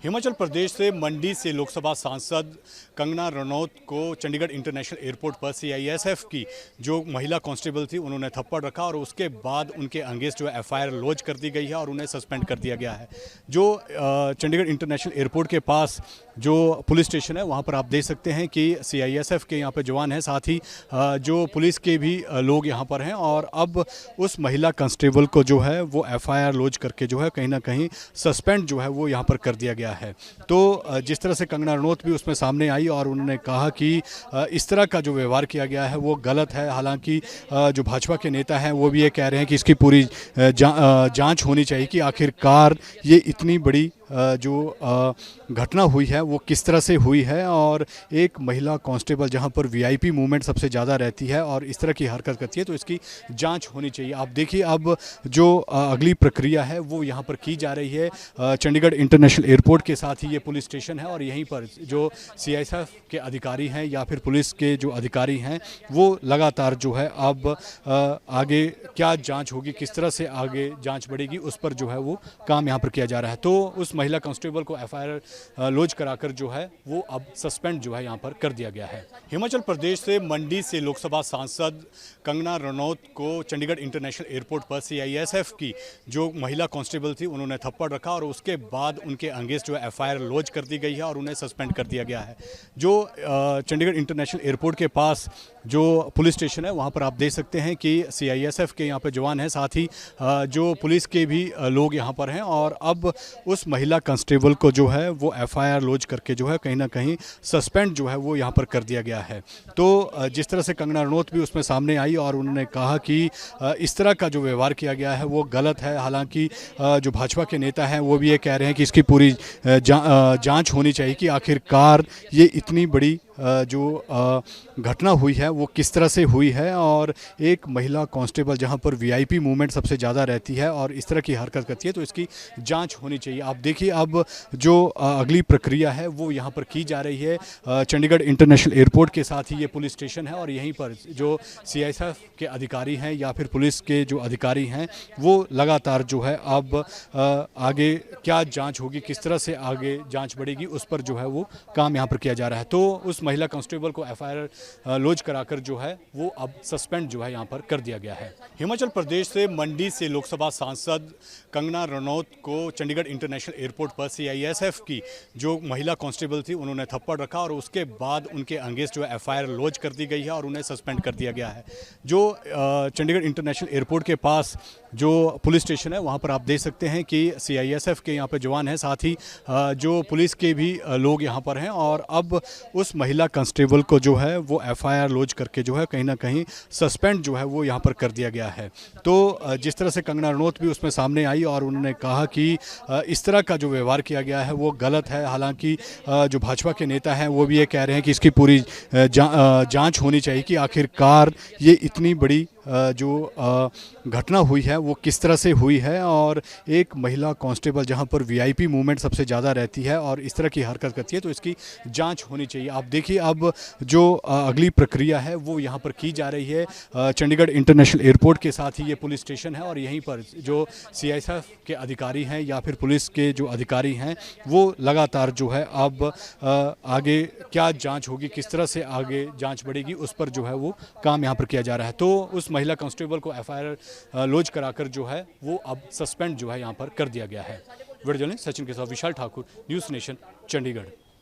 हिमाचल प्रदेश से मंडी से लोकसभा सांसद कंगना रनौत को चंडीगढ़ इंटरनेशनल एयरपोर्ट पर सीआईएसएफ की जो महिला कांस्टेबल थी उन्होंने थप्पड़ रखा और उसके बाद उनके अगेंस्ट जो एफआईआर लॉन्च कर दी गई है और उन्हें सस्पेंड कर दिया गया है। जो चंडीगढ़ इंटरनेशनल एयरपोर्ट के पास जो पुलिस स्टेशन है वहाँ पर आप देख सकते हैं कि सीआईएसएफ के यहाँ पर जवान हैं, साथ ही जो पुलिस के भी लोग यहाँ पर हैं और अब उस महिला कांस्टेबल को जो है वो एफआईआर लॉन्च करके जो है कहीं ना कहीं सस्पेंड जो है वो यहाँ पर कर दिया गया है। तो जिस तरह से कंगना रनौत भी उसमें सामने आई और उन्होंने कहा कि इस तरह का जो व्यवहार किया गया है वो गलत है। हालांकि जो भाजपा के नेता हैं वो भी ये कह रहे हैं कि इसकी पूरी जांच होनी चाहिए कि आखिरकार ये इतनी बड़ी जो घटना हुई है वो किस तरह से हुई है और एक महिला कांस्टेबल जहां पर वीआईपी मूवमेंट सबसे ज़्यादा रहती है और इस तरह की हरकत करती है तो इसकी जांच होनी चाहिए। आप देखिए अब जो अगली प्रक्रिया है वो यहां पर की जा रही है। चंडीगढ़ इंटरनेशनल एयरपोर्ट के साथ ही ये पुलिस स्टेशन है और यहीं पर जो सीआईएसएफ के अधिकारी हैं या फिर पुलिस के जो अधिकारी हैं वो लगातार जो है अब आगे क्या जाँच होगी, किस तरह से आगे जाँच बढ़ेगी, उस पर जो है वो काम यहाँ पर किया जा रहा है। तो उस महिला कांस्टेबल को एफआईआर लॉन्च कराकर जो है वो अब सस्पेंड जो है यहाँ पर कर दिया गया है। हिमाचल प्रदेश से मंडी से लोकसभा सांसद कंगना रनौत को चंडीगढ़ इंटरनेशनल एयरपोर्ट पर सीआईएसएफ की जो महिला कांस्टेबल थी उन्होंने थप्पड़ रखा और उसके बाद उनके अगेंस्ट जो एफआईआर लॉन्च कर दी गई है और उन्हें सस्पेंड कर दिया गया है। जो चंडीगढ़ इंटरनेशनल एयरपोर्ट के पास जो पुलिस स्टेशन है वहाँ पर आप देख सकते हैं कि सीआईएसएफ के यहाँ पर जवान हैं, साथ ही जो पुलिस के भी लोग यहाँ पर हैं और अब उस महिला कांस्टेबल को जो है वो एफआईआर लॉन्च करके जो है कहीं ना कहीं सस्पेंड जो है वो यहाँ पर कर दिया गया है। तो जिस तरह से कंगना रनौत भी उसमें सामने आई और उन्होंने कहा कि इस तरह का जो व्यवहार किया गया है वो गलत है। हालांकि जो भाजपा के नेता हैं वो भी ये कह रहे हैं कि इसकी पूरी जांच होनी चाहिए कि आखिरकार ये इतनी बड़ी जो घटना हुई है वो किस तरह से हुई है और एक महिला कांस्टेबल जहां पर वीआईपी मूवमेंट सबसे ज़्यादा रहती है और इस तरह की हरकत करती है तो इसकी जांच होनी चाहिए। आप देखिए अब जो अगली प्रक्रिया है वो यहां पर की जा रही है। चंडीगढ़ इंटरनेशनल एयरपोर्ट के साथ ही ये पुलिस स्टेशन है और यहीं पर जो सीआईएसएफ के अधिकारी हैं या फिर पुलिस के जो अधिकारी हैं वो लगातार जो है अब आगे क्या जाँच होगी, किस तरह से आगे जाँच बढ़ेगी, उस पर जो है वो काम यहाँ पर किया जा रहा है। तो उस महिला कांस्टेबल को एफआईआर लॉन्च कराकर जो है वो अब सस्पेंड जो है यहाँ पर कर दिया गया है। हिमाचल प्रदेश से मंडी से लोकसभा सांसद कंगना रनौत को चंडीगढ़ इंटरनेशनल एयरपोर्ट पर सीआईएसएफ की जो महिला कांस्टेबल थी उन्होंने थप्पड़ रखा और उसके बाद उनके अगेंस्ट जो एफआईआर लॉन्च कर दी गई है और उन्हें सस्पेंड कर दिया गया है। जो चंडीगढ़ इंटरनेशनल एयरपोर्ट के पास जो पुलिस स्टेशन है वहाँ पर आप देख सकते हैं कि सीआईएसएफ के यहाँ पर जवान हैं, साथ ही जो पुलिस के भी लोग यहाँ पर हैं और अब उस महिला कांस्टेबल को जो है वो एफआईआर लॉन्च करके जो है कहीं ना कहीं सस्पेंड जो है वो यहाँ पर कर दिया गया है। तो जिस तरह से कंगना रनौत भी उसमें सामने आई और उन्होंने कहा कि इस तरह का जो व्यवहार किया गया है वो गलत है। हालांकि जो भाजपा के नेता हैं वो भी ये कह रहे हैं कि इसकी पूरी जांच होनी चाहिए कि आखिरकार ये इतनी बड़ी जो घटना हुई है वो किस तरह से हुई है और एक महिला कांस्टेबल जहां पर वीआईपी मूवमेंट सबसे ज़्यादा रहती है और इस तरह की हरकत करती है तो इसकी जांच होनी चाहिए। आप देखिए अब जो अगली प्रक्रिया है वो यहाँ पर की जा रही है। चंडीगढ़ इंटरनेशनल एयरपोर्ट के साथ ही ये पुलिस स्टेशन है और यहीं पर जो सीआईएसएफ के अधिकारी हैं या फिर पुलिस के जो अधिकारी हैं वो लगातार जो है अब आगे क्या जाँच होगी, किस तरह से आगे जाँच बढ़ेगी, उस पर जो है वो काम यहाँ पर किया जा रहा है। तो उस महिला कांस्टेबल को एफआईआर लॉन्च कराकर जो है वो अब सस्पेंड जो है यहाँ पर कर दिया गया है। वीडियो जर्नलिस्ट सचिन के साथ विशाल ठाकुर, न्यूज़ नेशन, चंडीगढ़।